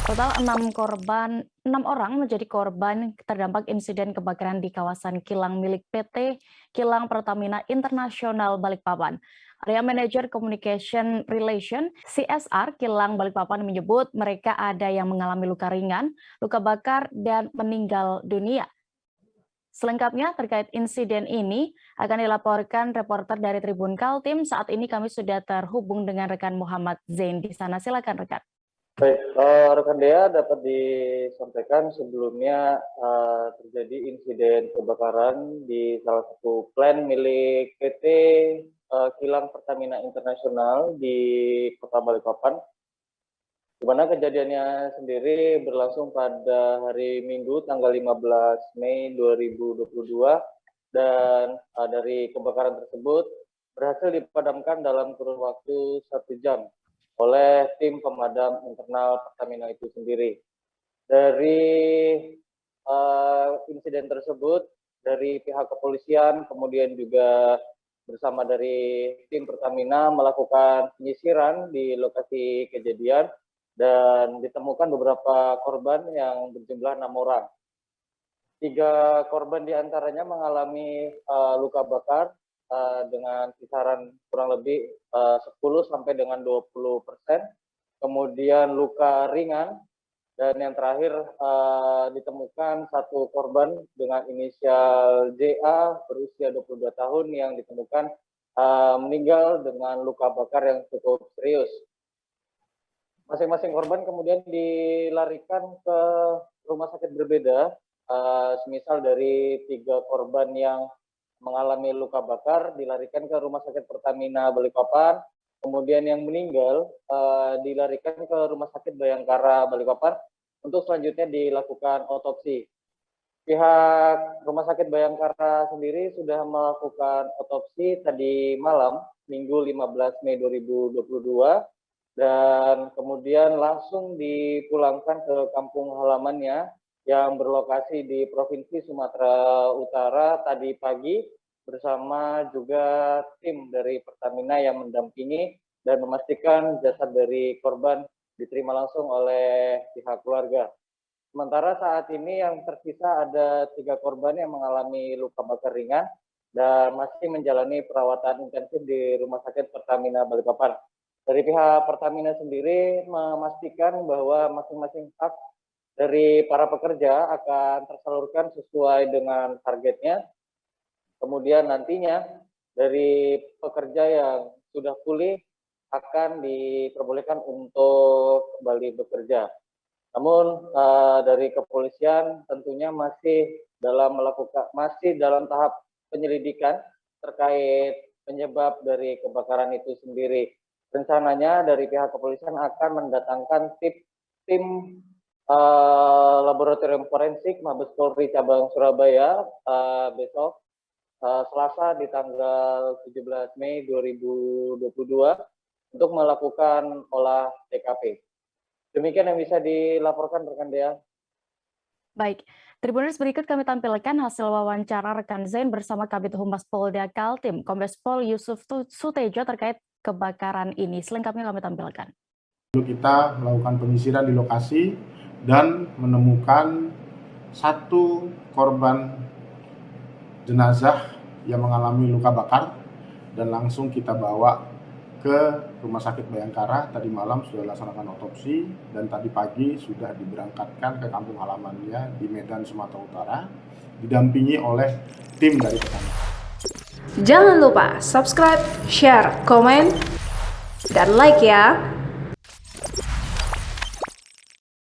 Total 6 orang menjadi korban terdampak insiden kebakaran di kawasan kilang milik PT Kilang Pertamina Internasional Balikpapan. Area Manager Communication Relation (CSR) Kilang Balikpapan menyebut mereka ada yang mengalami luka ringan, luka bakar, dan meninggal dunia. Selengkapnya terkait insiden ini akan dilaporkan reporter dari Tribun Kaltim. Saat ini kami sudah terhubung dengan rekan Muhammad Zain di sana. Silakan rekan. Baik, rekan Dea dapat disampaikan sebelumnya terjadi insiden kebakaran di salah satu plant milik PT Kilang Pertamina Internasional di Kota Balikpapan, di mana kejadiannya sendiri berlangsung pada hari Minggu tanggal 15 Mei 2022 dan dari kebakaran tersebut berhasil dipadamkan dalam kurun waktu 1 jam oleh tim pemadam internal Pertamina itu sendiri. Dari insiden tersebut, dari pihak kepolisian, kemudian juga bersama dari tim Pertamina melakukan penyisiran di lokasi kejadian dan ditemukan beberapa korban yang berjumlah 6 orang. 3 korban diantaranya mengalami luka bakar dengan kisaran kurang lebih 10 sampai dengan 20%, kemudian luka ringan, dan yang terakhir ditemukan 1 korban dengan inisial JA berusia 22 tahun yang ditemukan meninggal dengan luka bakar yang cukup serius. Masing-masing korban kemudian dilarikan ke rumah sakit berbeda, semisal dari 3 korban yang mengalami luka bakar dilarikan ke Rumah Sakit Pertamina Balikpapan, kemudian yang meninggal dilarikan ke Rumah Sakit Bayangkara Balikpapan untuk selanjutnya dilakukan otopsi. Pihak Rumah Sakit Bayangkara sendiri sudah melakukan otopsi tadi malam, Minggu 15 Mei 2022, dan kemudian langsung dipulangkan ke kampung halamannya yang berlokasi di Provinsi Sumatera Utara tadi pagi bersama juga tim dari Pertamina yang mendampingi dan memastikan jasad dari korban diterima langsung oleh pihak keluarga. Sementara saat ini yang tersisa ada 3 korban yang mengalami luka bakar ringan dan masih menjalani perawatan intensif di Rumah Sakit Pertamina Balikpapan. Dari pihak Pertamina sendiri memastikan bahwa masing-masing hak dari para pekerja akan tersalurkan sesuai dengan targetnya. Kemudian nantinya dari pekerja yang sudah pulih akan diperbolehkan untuk kembali bekerja. Namun dari kepolisian tentunya masih dalam tahap penyelidikan terkait penyebab dari kebakaran itu sendiri. Rencananya dari pihak kepolisian akan mendatangkan tim laboratorium forensik Mabes Polri cabang Surabaya besok Selasa di tanggal 17 Mei 2022 untuk melakukan olah TKP. Demikian yang bisa dilaporkan rekan Dea. Baik, Tribuners berikut kami tampilkan hasil wawancara rekan Zain bersama Kabid Humas Polda Kaltim, Kombes Pol Yusuf Sutejo terkait kebakaran ini. Selengkapnya kami tampilkan. Kita melakukan penyisiran di lokasi dan menemukan 1 korban jenazah yang mengalami luka bakar dan langsung kita bawa ke Rumah Sakit Bayangkara. Tadi malam sudah dilaksanakan otopsi dan tadi pagi sudah diberangkatkan ke kampung halamannya di Medan, Sumatera Utara, didampingi oleh tim dari Pertamina. Jangan lupa subscribe, share, komen, dan like ya!